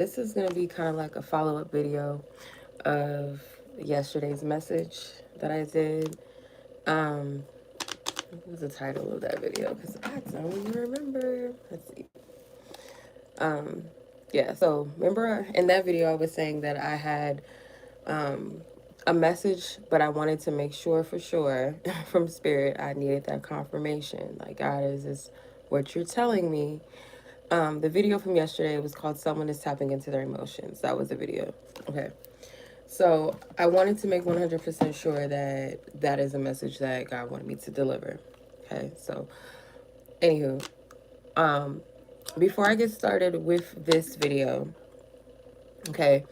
This is going to be kind of like a follow-up video of yesterday's message that I did. Um, what was the title of that video? Because I don't even remember. Let's see. Um, yeah, so remember in that video I was saying that I had um, a message, but I wanted to make sure for sure from Spirit I needed that confirmation. Like, God, is this what you're telling me? The video from yesterday was called Someone is Tapping into Their Emotions. That was the video. Okay. So I wanted to make 100% sure that that is a message that God wanted me to deliver. Okay. So, anywho, um, before I get started with this video, okay,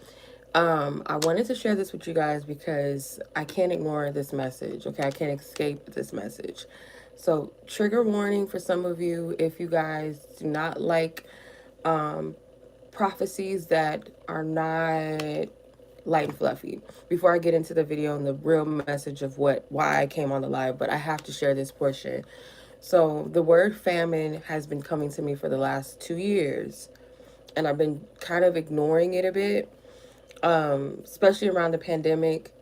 I wanted to share this with you guys because I can't ignore this message. Okay. I can't escape this message. So, trigger warning for some of you if you guys do not like um, prophecies that are not light and fluffy. Before I get into the video and the real message of why I came on the live, but I have to share this portion. So the word famine has been coming to me for the last 2 years, and I've been kind of ignoring it a bit. Especially around the pandemic,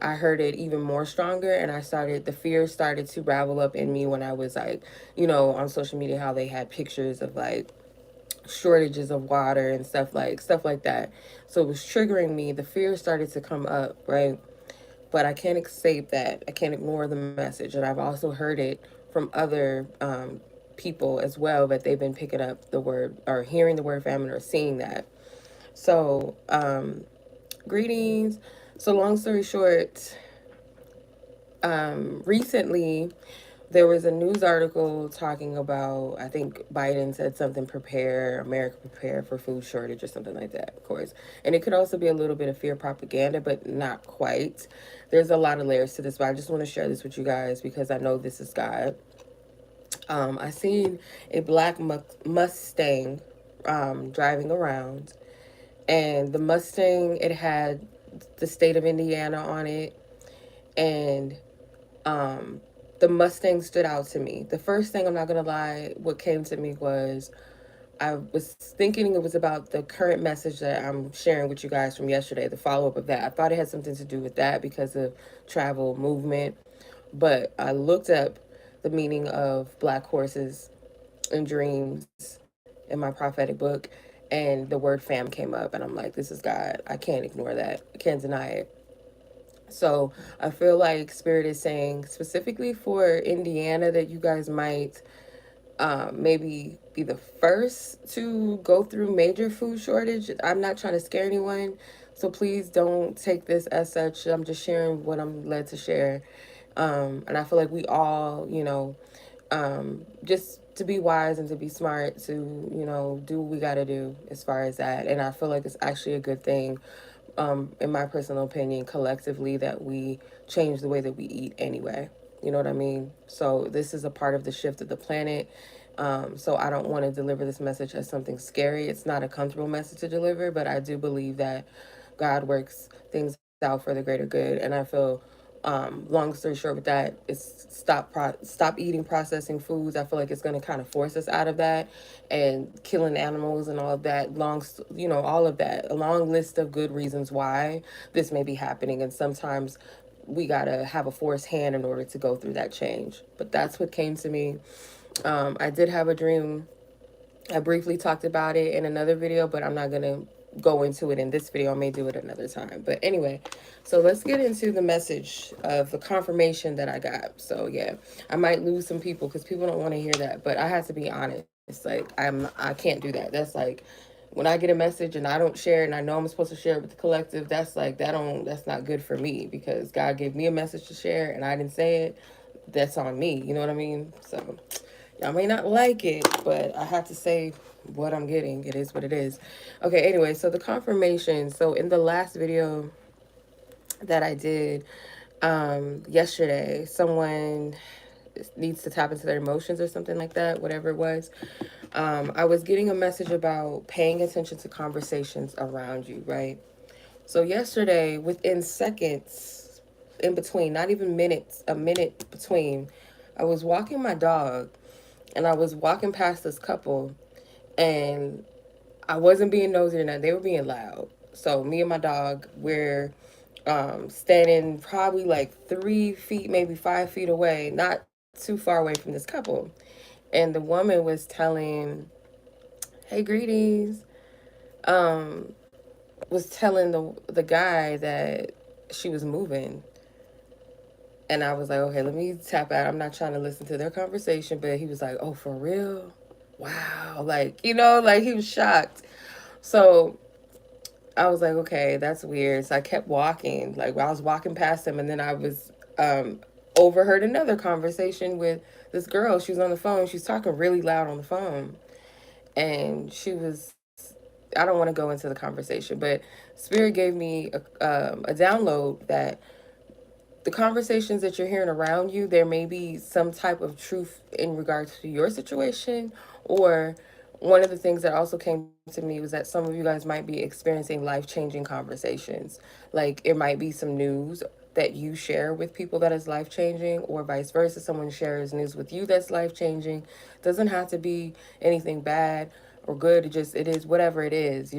I heard it even more stronger, and the fear started to ravel up in me when I was like, on social media, how they had pictures of like shortages of water and stuff like that. So it was triggering me. The fear started to come up, right? But I can't escape that. I can't ignore the message, and I've also heard it from other people as well, that they've been picking up the word or hearing the word famine or seeing that. So greetings. So long story short, recently there was a news article talking about, I think Biden said something, prepare, America prepare for food shortage or something like that, of course. And it could also be a little bit of fear propaganda, but not quite. There's a lot of layers to this, but I just want to share this with you guys because I know this is God. I seen a black Mustang driving around, and the Mustang, it had the state of Indiana on it, and um, the Mustang stood out to me. The first thing, I'm not gonna lie, what came to me was I was thinking it was about the current message that I'm sharing with you guys from yesterday, the follow up of that. I thought it had something to do with that because of travel movement, but I looked up the meaning of black horses and dreams in my prophetic book, and the word fam came up, and I'm like, this is God. I can't ignore that. I can't deny it. So I feel like Spirit is saying specifically for Indiana that you guys might maybe be the first to go through major food shortage. I'm not trying to scare anyone, so please don't take this as such. I'm just sharing what I'm led to share. And I feel like we all, just to be wise and to be smart, to, do what we got to do as far as that. And I feel like it's actually a good thing, in my personal opinion, collectively, that we change the way that we eat anyway. You know what I mean? So this is a part of the shift of the planet. So I don't want to deliver this message as something scary. It's not a comfortable message to deliver, but I do believe that God works things out for the greater good. And I feel, long story short with that, is stop eating processing foods. I feel like it's going to kind of force us out of that, and killing animals and all of that. All of that. A long list of good reasons why this may be happening, and sometimes we gotta have a forced hand in order to go through that change. But that's what came to me. I did have a dream. I briefly talked about it in another video, but I'm not gonna go into it in this video. I may do it another time. But anyway, so let's get into the message of the confirmation that I got. So yeah, I might lose some people because people don't want to hear that, but I have to be honest. Like, I can't do that. That's like, when I get a message and I don't share it, and I know I'm supposed to share it with the collective, that's not good for me, because God gave me a message to share and I didn't say it. That's on me. You know what I mean? So y'all may not like it, but I have to say what I'm getting. It is what it is. Okay, anyway, so the confirmation. So in the last video that I did yesterday, someone needs to tap into their emotions or something like that, whatever it was. I was getting a message about paying attention to conversations around you, right? So yesterday, within seconds in between, not even minutes, a minute between, I was walking my dog, and I was walking past this couple, and I wasn't being nosy or nothing. They were being loud. So me and my dog, we're standing probably like 3 feet, maybe 5 feet away, not too far away from this couple. And the woman was telling, "Hey, greetings," um, was telling the guy that she was moving. And I was like, okay, let me tap out. I'm not trying to listen to their conversation. But he was like, oh, for real? Wow. Like, like he was shocked. So I was like, okay, that's weird. So I kept walking. Like, I was walking past him, and then I was overheard another conversation with this girl. She was on the phone. She was talking really loud on the phone. And I don't want to go into the conversation, but Spirit gave me a download that the conversations that you're hearing around you, there may be some type of truth in regards to your situation. Or one of the things that also came to me was that some of you guys might be experiencing life changing conversations. Like it might be some news that you share with people that is life changing, or vice versa. Someone shares news with you that's life changing. Doesn't have to be anything bad or good. It is whatever it is.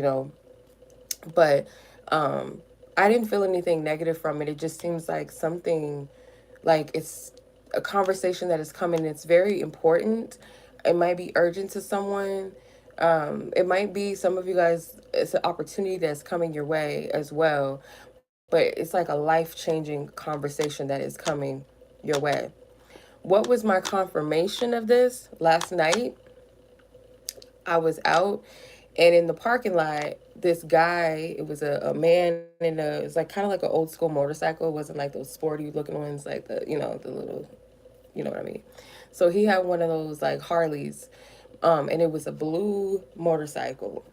But um, I didn't feel anything negative from it. It just seems like something, like it's a conversation that is coming. It's very important. It might be urgent to someone. It might be some of you guys, it's an opportunity that's coming your way as well. But it's like a life changing conversation that is coming your way. What was my confirmation of this last night? I was out, and in the parking lot, this guy, it was a man in a, it's like kind of like an old school motorcycle. It wasn't like those sporty looking ones, like the little, you know what I mean. So he had one of those like Harleys, and it was a blue motorcycle,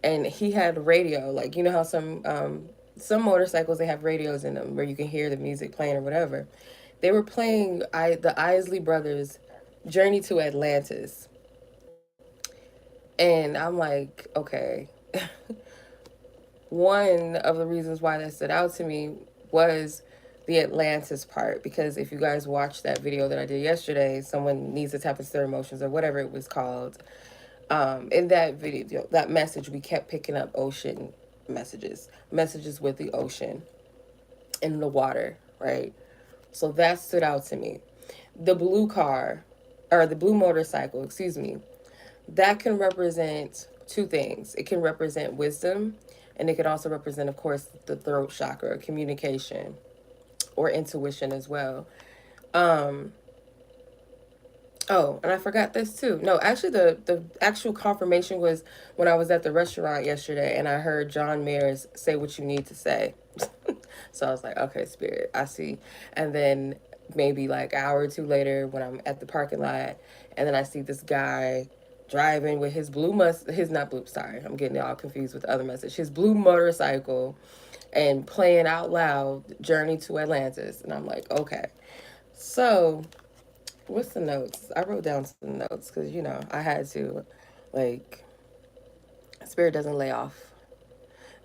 and he had radio. Like how some motorcycles, they have radios in them where you can hear the music playing or whatever. They were playing the Isley Brothers' Journey to Atlantis. And I'm like, okay. One of the reasons why that stood out to me was the Atlantis part, because if you guys watched that video that I did yesterday, someone needs to tap into their emotions or whatever it was called. In that video, that message, we kept picking up ocean messages with the ocean in the water, right? So that stood out to me. The blue car, or the blue motorcycle, excuse me, that can represent two things. It can represent wisdom, and it can also represent, of course, the throat chakra, communication, or intuition as well. Um, oh, and I forgot this too. No, actually, the actual confirmation was when I was at the restaurant yesterday, and I heard John Mayers say what you need to say. So I was like, okay, Spirit, I see. And then maybe like an hour or two later, when I'm at the parking lot, and then I see this guy driving with his his not blue, sorry, I'm getting it all confused with the other message, his blue motorcycle, and playing out loud Journey to Atlantis. And I'm like, okay. So what's the notes? I wrote down some notes because I had to, like, Spirit doesn't lay off.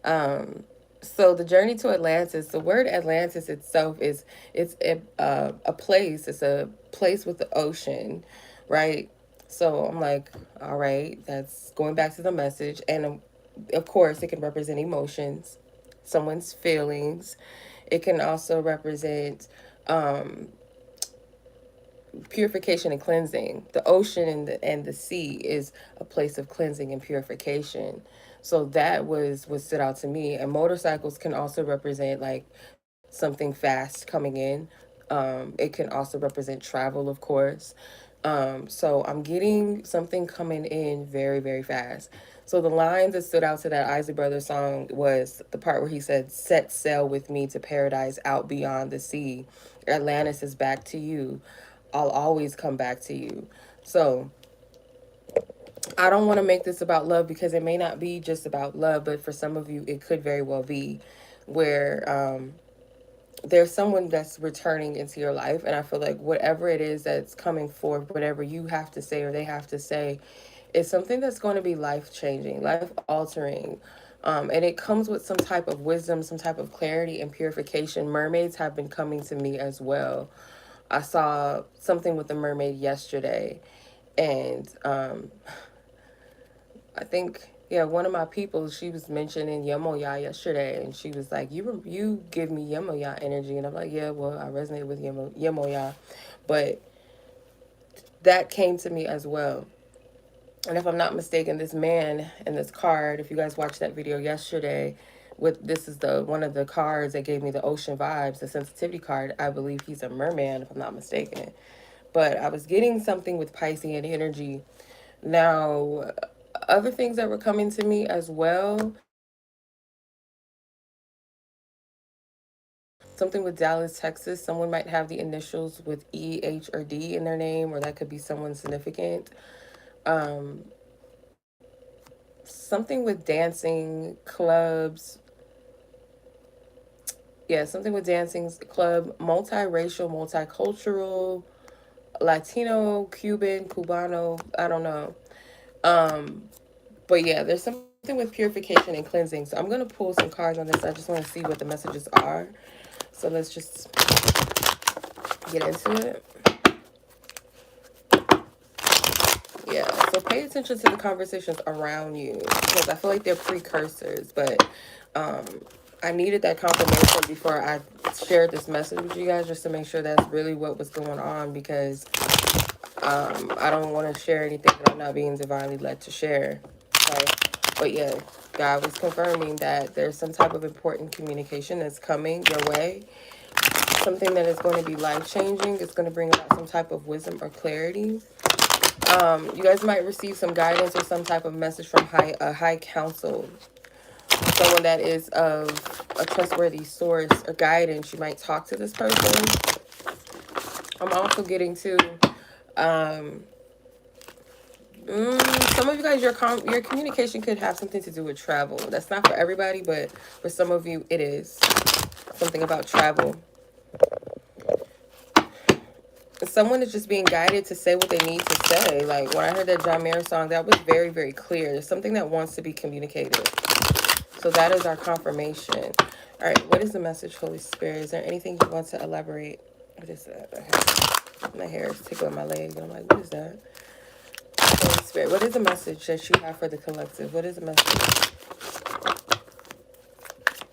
um so the Journey to Atlantis, the word Atlantis itself is, it's a place. It's a place with the ocean, right? So I'm like, all right, that's going back to the message. And of course it can represent emotions, someone's feelings. It can also represent um purification and cleansing. The ocean and the sea is a place of cleansing and purification. So that was what stood out to me. And motorcycles can also represent like something fast coming in. It can also represent travel, of course. So I'm getting something coming in very, very fast. So the lines that stood out to that Isley Brothers song was the part where he said, "Set sail with me to paradise out beyond the sea. Atlantis is back to you. I'll always come back to you." So I don't want to make this about love, because it may not be just about love, but for some of you, it could very well be, where there's someone that's returning into your life. And I feel like whatever it is that's coming forth, whatever you have to say or they have to say, is something that's going to be life changing, life altering. And it comes with some type of wisdom, some type of clarity and purification. Mermaids have been coming to me as well. I saw something with the mermaid yesterday, and I think Yeah, one of my people, she was mentioning Yemoya yesterday, and she was like, you give me Yemoya energy," and I'm like, "Yeah, well, I resonate with Yemoya," but that came to me as well. And if I'm not mistaken, this man in this card, if you guys watched that video yesterday, with this is the one of the cards that gave me the ocean vibes, the sensitivity card. I believe he's a merman, if I'm not mistaken. But I was getting something with Piscean energy. Now, other things that were coming to me as well, something with Dallas, Texas. Someone might have the initials with E, H, or D in their name, or that could be someone significant. Um, Something with dancing, clubs. Yeah, something with dancing, club, multiracial, multicultural, Latino, Cuban, Cubano. I don't know. Um, but yeah, there's something with purification and cleansing. So I'm going to pull some cards on this. I just want to see what the messages are. So let's just get into it. Yeah, so pay attention to the conversations around you because I feel like they're precursors, but um, I needed that confirmation before I shared this message with you guys just to make sure that's really what was going on because I don't want to share anything that I'm not being divinely led to share. Okay? But yeah, God was confirming that there's some type of important communication that's coming your way, something that is going to be life changing. It's going to bring about some type of wisdom or clarity. You guys might receive some guidance or some type of message from a high council, someone that is of a trustworthy source or guidance. You might talk to this person. I'm also getting to um, some of you guys, your communication could have something to do with travel. That's not for everybody, but for some of you, it is something about travel. Someone is just being guided to say what they need to say. Like when I heard that John Mayer song, that was very, very clear. There's something that wants to be communicated. So that is our confirmation. All right, what is the message, Holy Spirit? Is there anything you want to elaborate? What is that? Okay. My hair is tickling my leg, and I'm like, what is that? Holy Spirit, what is the message that you have for the collective? What is the message?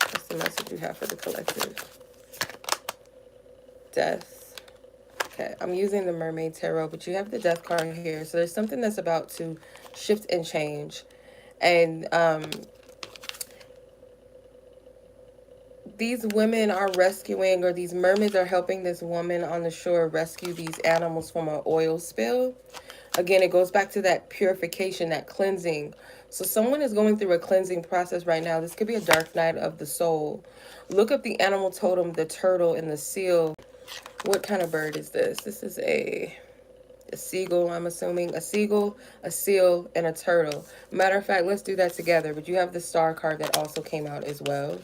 What's the message you have for the collective? Death. Okay, I'm using the Mermaid Tarot, but you have the Death card here. So there's something that's about to shift and change. And these women are rescuing, or these mermaids are helping this woman on the shore rescue these animals from an oil spill. Again, it goes back to that purification, that cleansing. So someone is going through a cleansing process right now. This could be a dark night of the soul. Look up the animal totem, the turtle, and the seal. What kind of bird is this? This is a seagull, I'm assuming. A seagull, a seal, and a turtle. Matter of fact, let's do that together. But you have the star card that also came out as well.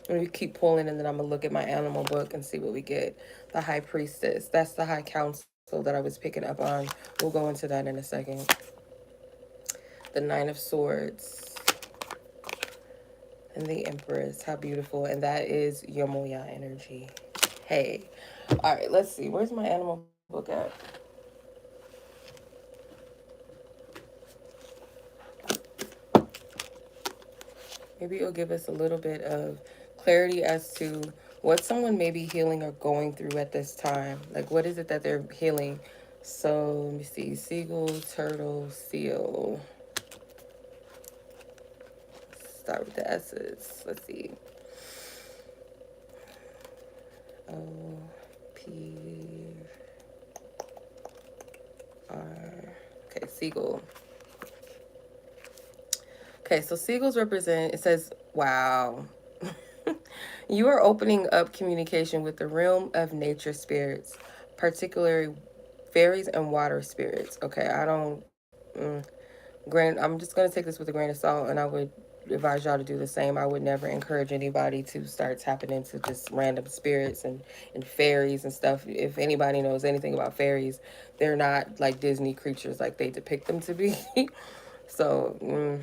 And we keep pulling, and then I'm going to look at my animal book and see what we get. The High Priestess. That's the High Council that I was picking up on. We'll go into that in a second. The Nine of Swords. And the Empress. How beautiful. And that is Yomoya energy. Hey. All right, let's see. Where's my animal book at? Maybe it'll give us a little bit of clarity as to what someone may be healing or going through at this time. Like, what is it that they're healing? So, let me see. Seagull, turtle, seal. Start with the S's. Let's see. O, P, R. Okay, seagull. Okay, so seagulls represent, it says, wow. You are opening up communication with the realm of nature spirits, particularly fairies and water spirits. Okay, I don't, I'm just going to take this with a grain of salt, and I would advise y'all to do the same. I would never encourage anybody to start tapping into just random spirits and fairies and stuff. If anybody knows anything about fairies, they're not like Disney creatures like they depict them to be. So,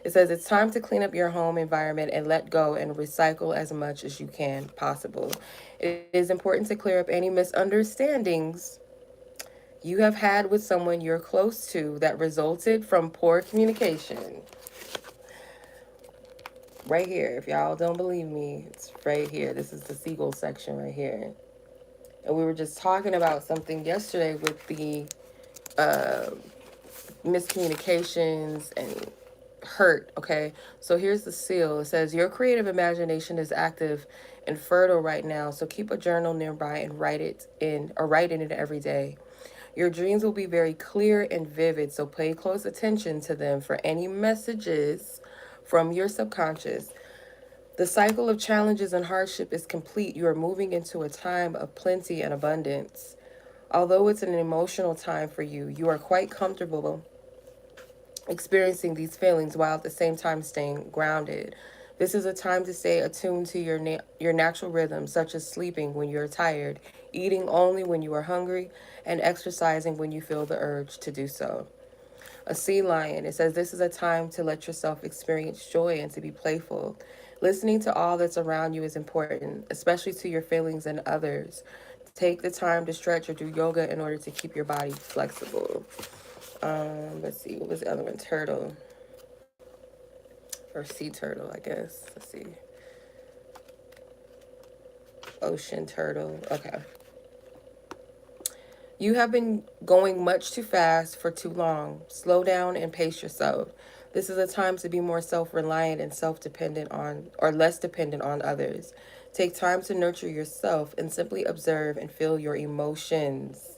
it says it's time to clean up your home environment and let go and recycle as much as you can possible. It is important to clear up any misunderstandings you have had with someone you're close to that resulted from poor communication. right here. If y'all don't believe me, it's right here. This is the seagull section right here. And we were just talking about something yesterday with the uh, miscommunications and hurt. Okay, so here's the seal. It says your creative imagination is active and fertile right now, so keep a journal nearby and write in it every day. Your dreams will be very clear and vivid, so pay close attention to them for any messages from your subconscious. The cycle of challenges and hardship is complete. You are moving into a time of plenty and abundance. Although it's an emotional time for you, you are quite comfortable experiencing these feelings while at the same time staying grounded. This is a time to stay attuned to your natural rhythms, such as sleeping when you're tired, eating only when you are hungry, and exercising when you feel the urge to do so. A sea lion, it says this is a time to let yourself experience joy and to be playful. Listening to all that's around you is important, especially to your feelings and others. Take the time to stretch or do yoga in order to keep your body flexible. Let's see, what was the other one? Turtle. Or sea turtle, I guess. Let's see. Ocean turtle. Okay. You have been going much too fast for too long. Slow down and pace yourself. This is a time to be more self reliant and self dependent on, or less dependent on others. Take time to nurture yourself and simply observe and feel your emotions.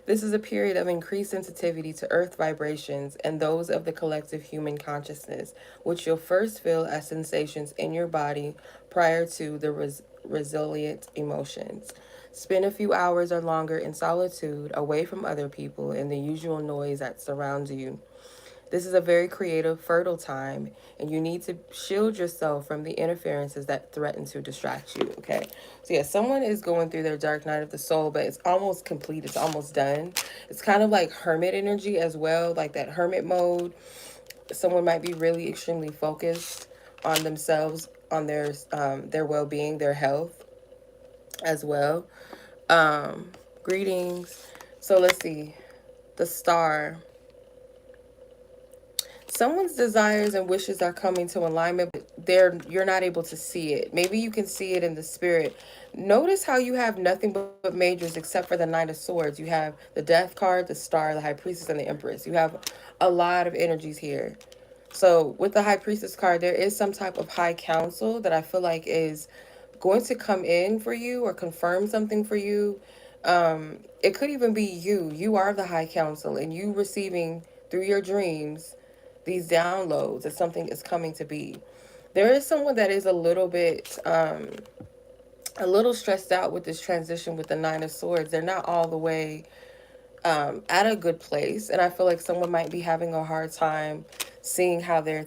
This is a period of increased sensitivity to earth vibrations and those of the collective human consciousness, which you'll first feel as sensations in your body prior to the resilient emotions. Spend a few hours or longer in solitude, away from other people and the usual noise that surrounds you. This is a very creative, fertile time, and you need to shield yourself from the interferences that threaten to distract you. Okay. So, yeah, someone is going through their dark night of the soul, but it's almost complete. It's almost done. It's kind of like hermit energy as well, like that hermit mode. Someone might be really extremely focused on themselves, on their well being, their health as well. Greetings. So, let's see. The star. Someone's desires and wishes are coming to alignment, but you're not able to see it. Maybe you can see it in the spirit. Notice how you have nothing but majors except for the Knight of Swords. You have the Death card, the Star, the High Priestess, and the Empress. You have a lot of energies here. So with the High Priestess card, there is some type of high council that I feel like is going to come in for you or confirm something for you. It could even be you. You are the high council, and you receiving through your dreams these downloads that something is coming to be. There is someone that is a little stressed out with this transition with the Nine of Swords. They're not all the way at a good place, and I feel like someone might be having a hard time seeing how their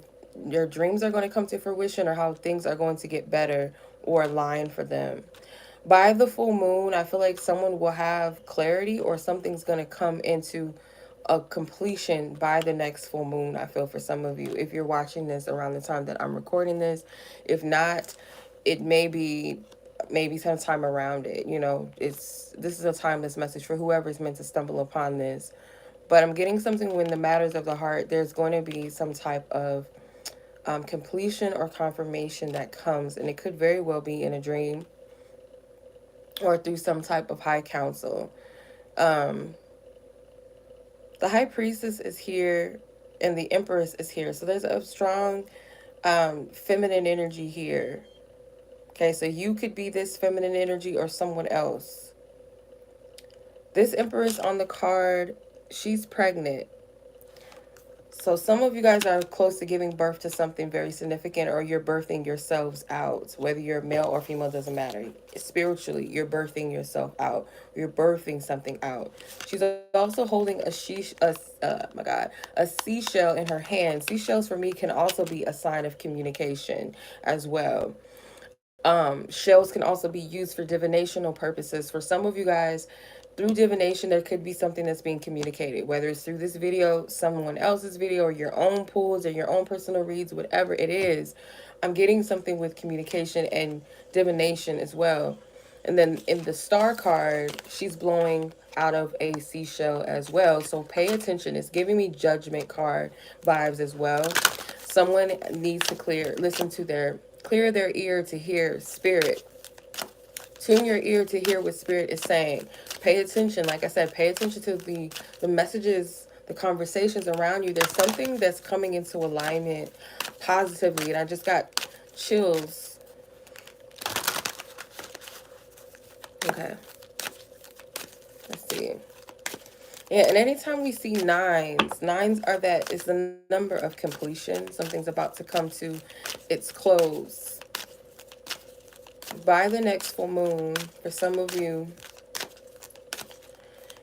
dreams are going to come to fruition or how things are going to get better or align for them. By the full moon, I feel like someone will have clarity or something's going to come into a completion by the next full moon. I feel for some of you, if you're watching this around the time that I'm recording this. If not, it may be maybe sometime around it. This is a timeless message for whoever is meant to stumble upon this. But I'm getting something when the matters of the heart, there's going to be some type of completion or confirmation that comes, and it could very well be in a dream or through some type of high council. Um, the High Priestess is here and the Empress is here. So there's a strong feminine energy here. Okay, so you could be this feminine energy or someone else. This Empress on the card, she's pregnant. So some of you guys are close to giving birth to something very significant, or you're birthing yourselves out. Whether you're male or female doesn't matter. Spiritually, you're birthing yourself out. You're birthing something out. She's also holding a seashell in her hand. Seashells for me can also be a sign of communication as well. Shells can also be used for divinational purposes. For some of you guys, through divination, there could be something that's being communicated, whether it's through this video, someone else's video, or your own pulls or your own personal reads, whatever it is. I'm getting something with communication and divination as well. And then in the star card, she's blowing out of a seashell as well. So pay attention. It's giving me judgment card vibes as well. Someone needs to clear their ear to hear spirit. Tune your ear to hear what spirit is saying. Pay attention. Like I said, pay attention to the messages, the conversations around you. There's something that's coming into alignment positively. And I just got chills. Okay. Let's see. Yeah, and anytime we see nines are that is the number of completion. Something's about to come to its close. By the next full moon, for some of you,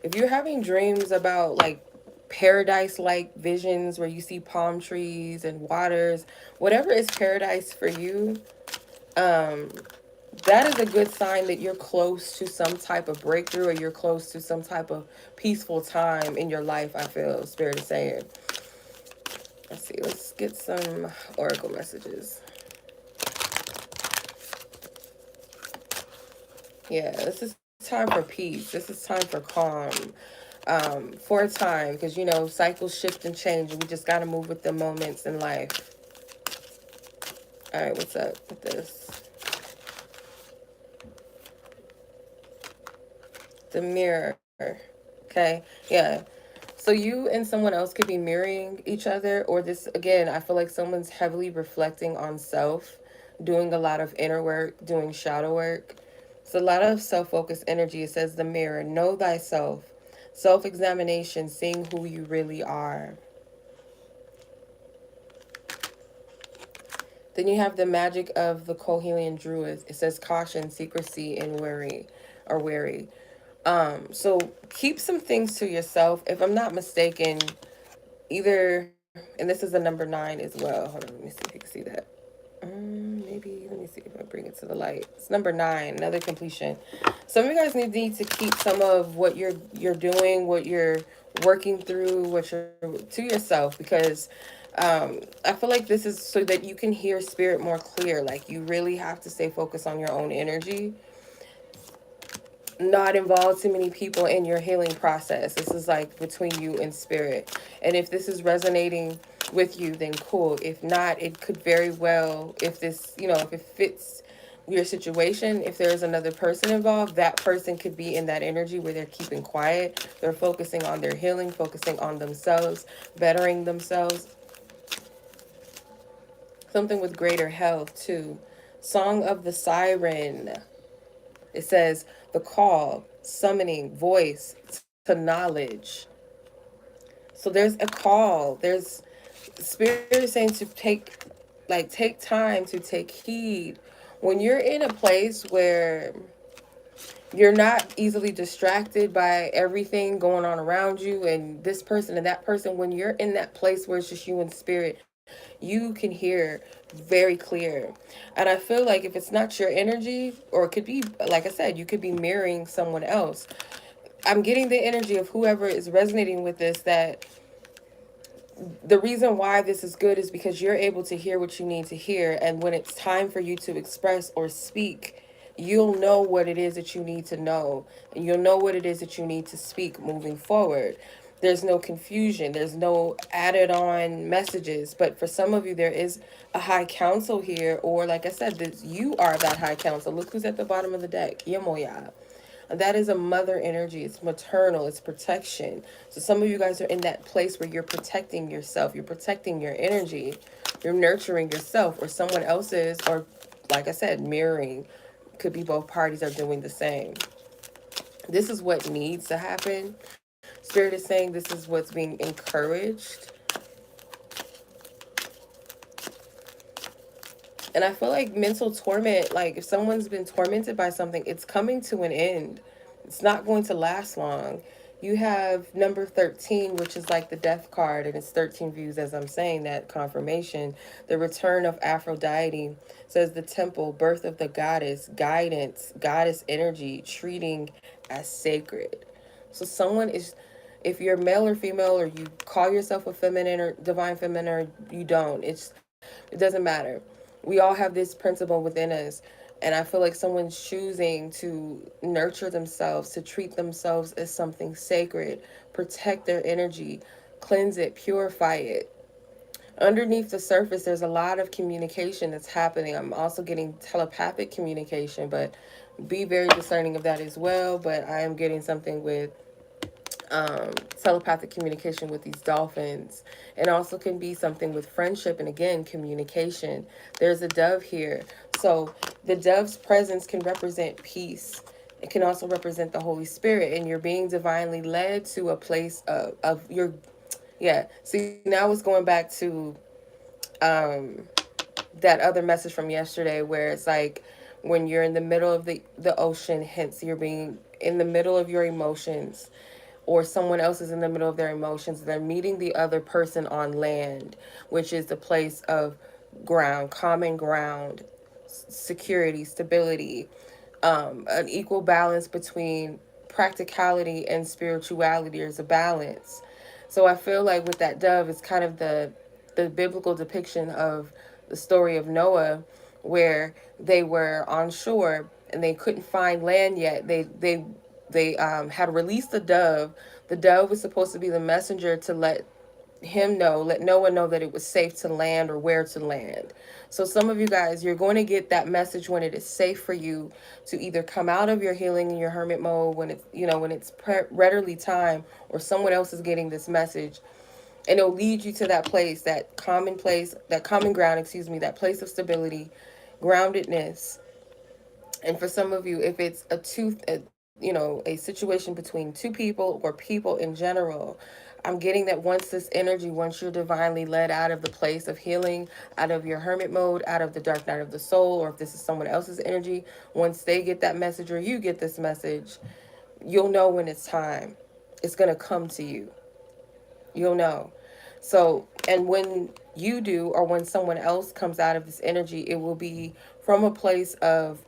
if you're having dreams about like paradise like visions where you see palm trees and waters, whatever is paradise for you, um, that is a good sign that you're close to some type of breakthrough or you're close to some type of peaceful time in your life. I feel Spirit is saying. Let's see, let's get some oracle messages. Yeah, this is time for peace. This is time for calm. For a time, because you know, cycles shift and change, and we just got to move with the moments in life. All right, what's up with this? The mirror. Okay, yeah. So you and someone else could be mirroring each other, or this again, I feel like someone's heavily reflecting on self, doing a lot of inner work, doing shadow work. It's a lot of self-focused energy. It says the mirror, know thyself, self-examination, seeing who you really are. Then you have the magic of the Kohelian Druids. It says caution, secrecy, and worry, or wary. So keep some things to yourself. If I'm not mistaken, either, and this is a number 9 as well. Hold on, let me see if you can see that. Maybe let me see if I bring it to the light. It's number 9, another completion. Some of you guys need to keep some of what you're doing, what you're working through, what you're to yourself, because I feel like this is so that you can hear spirit more clear. Like you really have to stay focused on your own energy, not involve too many people in your healing process. This is like between you and spirit. And if this is resonating with you, then cool. If not, it could very well, if this, you know, if it fits your situation, if there's another person involved, that person could be in that energy where they're keeping quiet. They're focusing on their healing, focusing on themselves, bettering themselves. Something with greater health too. Song of the Siren. It says the call, summoning, voice to knowledge. So there's a call. There's spirit is saying to take time to take heed. When you're in a place where you're not easily distracted by everything going on around you and this person and that person, when you're in that place where it's just you and spirit, you can hear very clear. And I feel like if it's not your energy, or it could be, like I said, you could be mirroring someone else. I'm getting the energy of whoever is resonating with this, that the reason why this is good is because you're able to hear what you need to hear. And when it's time for you to express or speak, you'll know what it is that you need to know. And you'll know what it is that you need to speak moving forward. There's no confusion. There's no added on messages. But for some of you, there is a high council here. Or like I said, this, you are that high council. Look who's at the bottom of the deck. Yemoya. That is a mother energy. It's maternal. It's protection. So some of you guys are in that place where you're protecting yourself. You're protecting your energy. You're nurturing yourself, or someone else's, or like I said, mirroring. Could be both parties are doing the same. This is what needs to happen. Spirit is saying this is what's being encouraged. And I feel like mental torment, like if someone's been tormented by something, it's coming to an end. It's not going to last long. You have number 13, which is like the death card, and it's 13 views as I'm saying that confirmation. The return of Aphrodite says the temple, birth of the goddess, guidance, goddess energy, treating as sacred. So someone is, if you're male or female, or you call yourself a feminine or divine feminine, or you don't, it doesn't matter. We all have this principle within us. And I feel like someone's choosing to nurture themselves, to treat themselves as something sacred, protect their energy, cleanse it, purify it. Underneath the surface, there's a lot of communication that's happening. I'm also getting telepathic communication, but be very discerning of that as well. But I am getting something with telepathic communication with these dolphins, and also can be something with friendship and again communication. There's a dove here, so the dove's presence can represent peace. It can also represent the Holy Spirit, and you're being divinely led to a place of your, yeah. See, now it's going back to um that other message from yesterday where it's like when you're in the middle of the ocean, hence you're being in the middle of your emotions, or someone else is in the middle of their emotions, they're meeting the other person on land, which is the place of ground, common ground, security, stability, an equal balance between practicality and spirituality. There's a balance. So I feel like with that dove, it's kind of the biblical depiction of the story of Noah, where they were on shore and they couldn't find land yet. They had released the dove. The dove was supposed to be the messenger to let Noah know that it was safe to land or where to land. So some of you guys, you're going to get that message when it is safe for you to either come out of your healing and your hermit mode when it's, when it's readily time, or someone else is getting this message, and it'll lead you to that place, that common ground, excuse me, that place of stability, groundedness. And for some of you, if it's a situation between two people or people in general, I'm getting that once you're divinely led out of the place of healing, out of your hermit mode, out of the dark night of the soul, or if this is someone else's energy, once they get that message or you get this message, you'll know when it's time. It's going to come to you. You'll know. So, and when you do, or when someone else comes out of this energy, it will be from a place of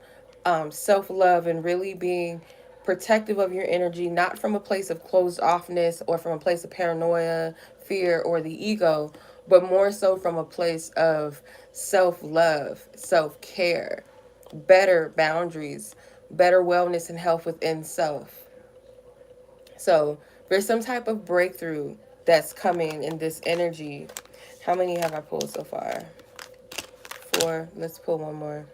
self love and really being protective of your energy, not from a place of closed offness or from a place of paranoia, fear, or the ego, but more so from a place of self love, self care, better boundaries, better wellness and health within self. So there's some type of breakthrough that's coming in this energy. How many have I pulled so far? Four. Let's pull one more.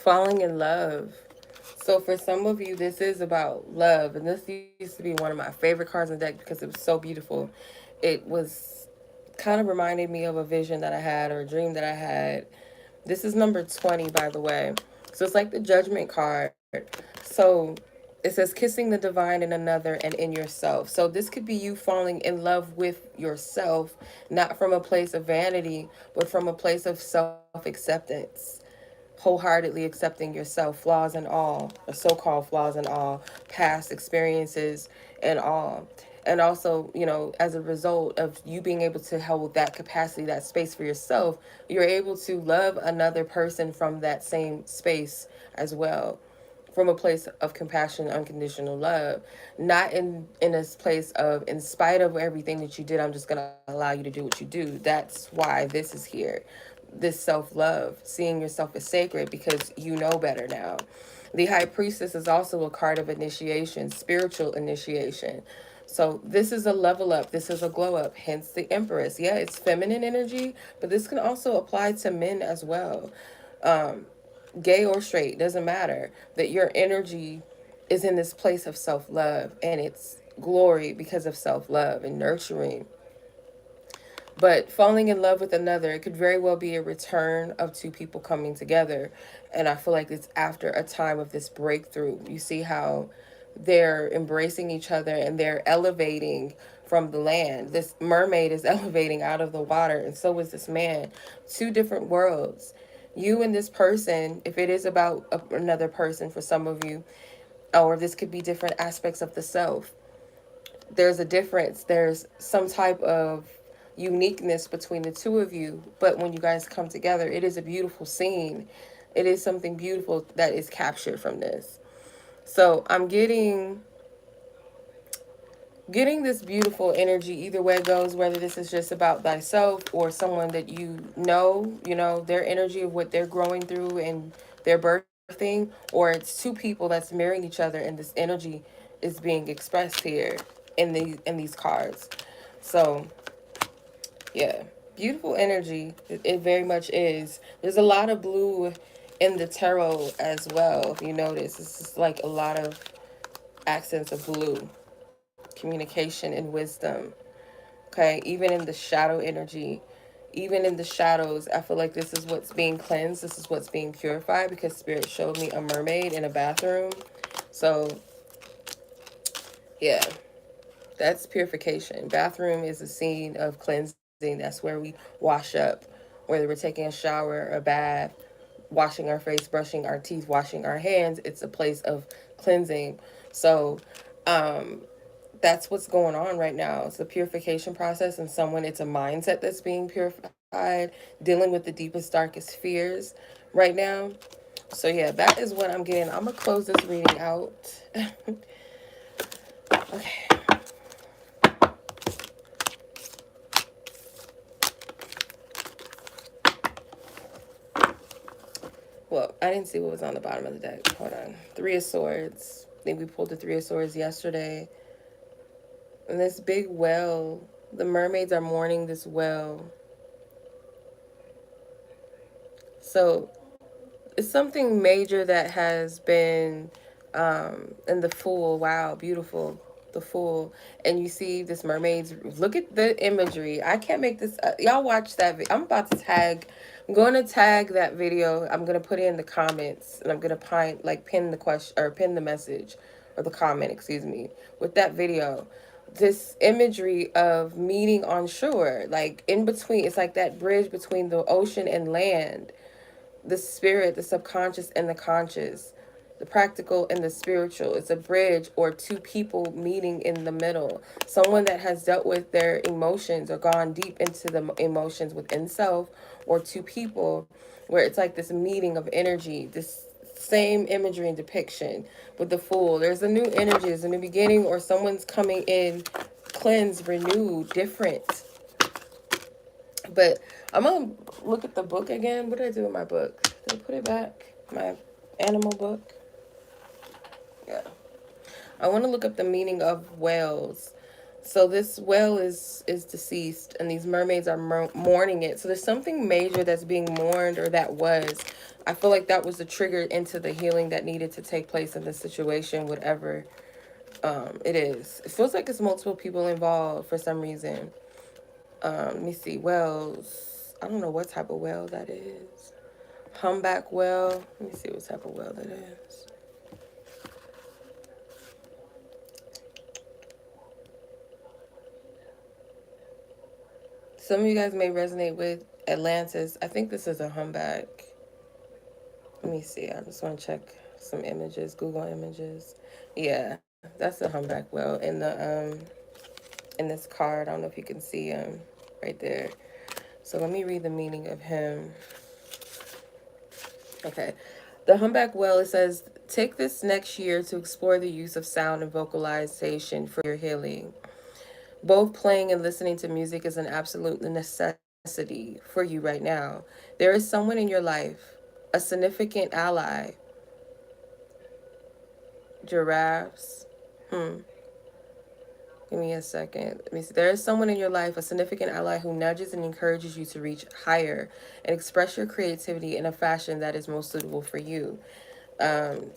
Falling in love. So for some of you, this is about love, and this used to be one of my favorite cards in the deck because it was so beautiful. It was kind of reminded me of a vision that I had or a dream that I had. This is number 20, by the way. So it's like the judgment card. So it says kissing the divine in another and in yourself. So this could be you falling in love with yourself, not from a place of vanity, but from a place of self acceptance, wholeheartedly accepting yourself, flaws and all, or so-called flaws and all, past experiences and all. And also, as a result of you being able to hold that capacity, that space for yourself, you're able to love another person from that same space as well, from a place of compassion, unconditional love, not in a place of, in spite of everything that you did, I'm just going to allow you to do what you do. That's why this is here. This self-love, seeing yourself as sacred because you know better now. The high priestess is also a card of initiation, spiritual initiation. So this is a level up, this is a glow up, hence the empress. Yeah, it's feminine energy, but this can also apply to men as well. Gay or straight, doesn't matter, that your energy is in this place of self-love, and it's glory because of self-love and nurturing. But falling in love with another, it could very well be a return of two people coming together. And I feel like it's after a time of this breakthrough. You see how they're embracing each other and they're elevating from the land. This mermaid is elevating out of the water, and so is this man. Two different worlds. You and this person, if it is about another person for some of you, or this could be different aspects of the self, there's a difference. There's some type of uniqueness between the two of you. But when you guys come together, it is a beautiful scene. It is something beautiful that is captured from this. So I'm getting getting this beautiful energy either way it goes, whether this is just about thyself or someone that you know, their energy of what they're growing through and their birthing, or it's two people that's mirroring each other and this energy is being expressed here in these cards. So yeah, beautiful energy. It very much is. There's a lot of blue in the tarot as well. If you notice, it's just like a lot of accents of blue, communication and wisdom. Okay, even in the shadow energy, even in the shadows, I feel like this is what's being cleansed. This is what's being purified because Spirit showed me a mermaid in a bathroom. So, yeah, that's purification. Bathroom is a scene of cleansing. That's where we wash up, whether we're taking a shower, a bath, washing our face, brushing our teeth, washing our hands. It's a place of cleansing. So, um, that's what's going on right now. It's a purification process, and someone, it's a mindset that's being purified, dealing with the deepest, darkest fears right now. So, yeah, that is what I'm getting. I'm going to close this reading out. Okay. Well, I didn't see what was on the bottom of the deck. Hold on. Three of Swords. I think we pulled the Three of Swords yesterday. And this big well, the mermaids are mourning this well. So it's something major that has been in the Fool. Wow, beautiful. The Fool. And you see this mermaid's, look at the imagery. I can't make this y'all watch that I'm about to tag, I'm going to tag that video. I'm going to put it in the comments, and I'm going to pin the question, or pin the message, or the comment, excuse me, with that video. This imagery of meeting on shore, like in between, it's like that bridge between the ocean and land, the spirit, the subconscious, and the conscious, the practical and the spiritual. It's a bridge, or two people meeting in the middle. Someone that has dealt with their emotions or gone deep into the emotions within self, or two people where it's like this meeting of energy, this same imagery and depiction with the Fool. There's a new energy, there's a new beginning, or someone's coming in cleansed, renewed, different. But I'm gonna look at the book again. What did I do with my book? Did I put it back? My animal book? Yeah. I want to look up the meaning of whales. So this whale is deceased, and these mermaids are mourning it. So there's something major that's being mourned, or that was. I feel like that was the trigger into the healing that needed to take place in this situation, whatever it is. It feels like it's multiple people involved for some reason. Let me see. Whales. I don't know what type of whale that is. Humpback whale. Let me see what type of whale that is. Some of you guys may resonate with Atlantis. I think this is a humpback. Let me see. I just want to check some images. Google images. Yeah, that's a humpback whale in this card. I don't know if you can see him right there. So let me read the meaning of him. Okay. The humpback whale, it says, take this next year to explore the use of sound and vocalization for your healing. Both playing and listening to music is an absolute necessity for you right now. There is someone in your life, a significant ally. Giraffes. Give me a second. Let me see. There is someone in your life, a significant ally, who nudges and encourages you to reach higher and express your creativity in a fashion that is most suitable for you.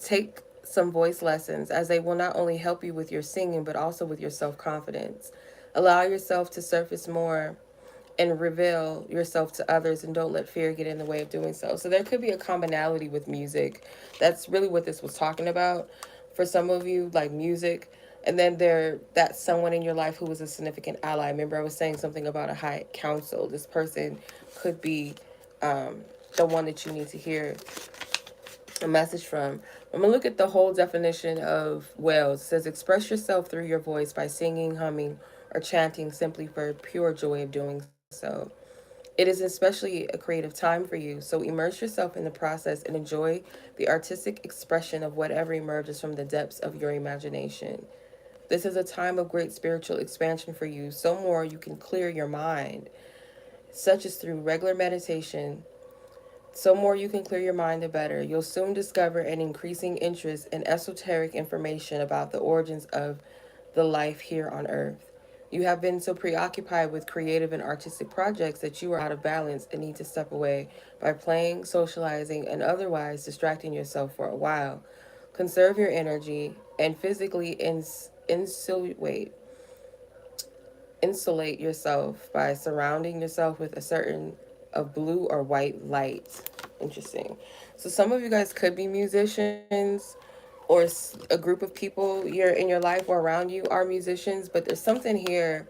Take some voice lessons, as they will not only help you with your singing, but also with your self-confidence. Allow yourself to surface more and reveal yourself to others, and don't let fear get in the way of doing so. So there could be a commonality with music. That's really what this was talking about for some of you, like music. And then that's someone in your life who was a significant ally. Remember, I was saying something about a high council. This person could be the one that you need to hear a message from. I'm going to look at the whole definition of whales. It says, express yourself through your voice by singing, humming, or chanting simply for pure joy of doing so. It is especially a creative time for you, so immerse yourself in the process and enjoy the artistic expression of whatever emerges from the depths of your imagination. This is a time of great spiritual expansion for you. So more you can clear your mind, such as through regular meditation. So more you can clear your mind, the better. You'll soon discover an increasing interest in esoteric information about the origins of the life here on earth. You have been so preoccupied with creative and artistic projects that you are out of balance and need to step away by playing, socializing, and otherwise distracting yourself for a while. Conserve your energy and physically insulate yourself by surrounding yourself with a certain of blue or white light. Interesting. So some of you guys could be musicians, or a group of people you're in your life or around you are musicians, but there's something here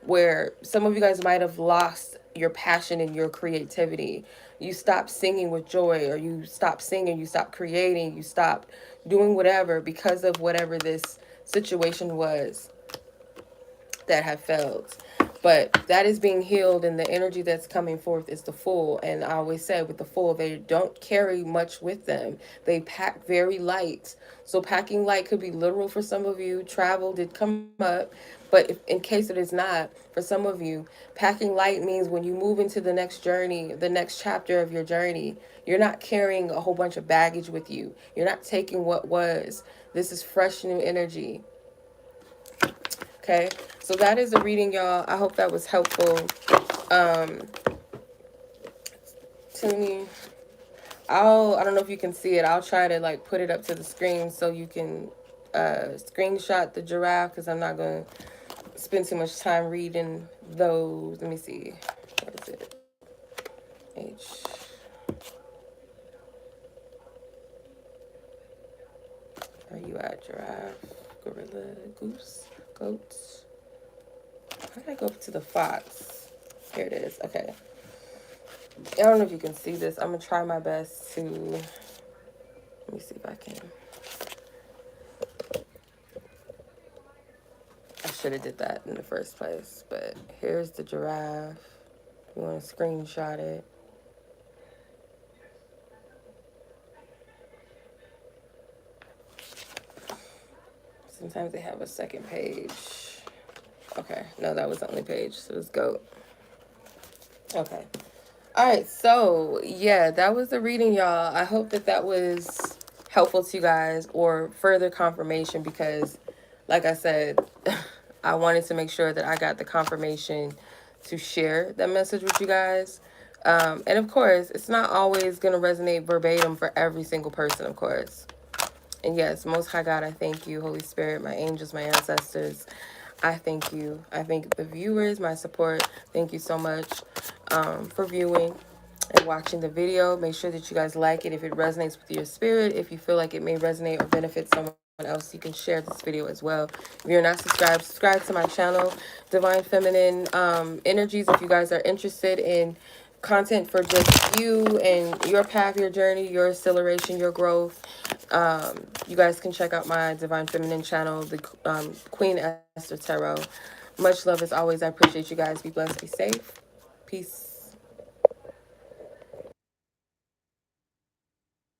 where some of you guys might have lost your passion and your creativity. You stopped singing with joy, or you stopped singing, you stopped creating, you stopped doing whatever because of whatever this situation was that have failed. But that is being healed, and the energy that's coming forth is the Fool. And I always say with the Fool, they don't carry much with them. They pack very light. So packing light could be literal for some of you. Travel did come up. But if, in case it is not, for some of you, packing light means when you move into the next journey, the next chapter of your journey, you're not carrying a whole bunch of baggage with you. You're not taking what was. This is fresh new energy. Okay, so that is the reading, y'all. I hope that was helpful. To me, I don't know if you can see it. I'll try to like put it up to the screen so you can screenshot the giraffe, because I'm not going to spend too much time reading those. Let me see. What is it? H. Where are you at, giraffe? Gorilla, goose, goats. How did I go up to the fox? Here it is. Okay. I don't know if you can see this. I'm going to try my best to... Let me see if I can. I should have did that in the first place. But here's the giraffe. You want to screenshot it. Sometimes they have a second page. Okay. No, that was the only page. So it's goat. Okay. All right, so yeah, that was the reading, y'all. I hope that that was helpful to you guys, or further confirmation, because like I said, I wanted to make sure that I got the confirmation to share that message with you guys. And of course, it's not always going to resonate verbatim for every single person, of course. And yes, Most High God, I thank you, Holy Spirit, my angels, my ancestors. I thank you. I thank the viewers, my support. Thank you so much for viewing and watching the video. Make sure that you guys like it if it resonates with your spirit. If you feel like it may resonate or benefit someone else, you can share this video as well. If you're not subscribed, subscribe to my channel, Divine Feminine Energies, if you guys are interested in content for just you and your path, your journey, your acceleration, your growth. You guys can check out my Divine Feminine channel, the Queen Esther Tarot. Much love as always. I appreciate you guys. Be blessed, be safe. Peace.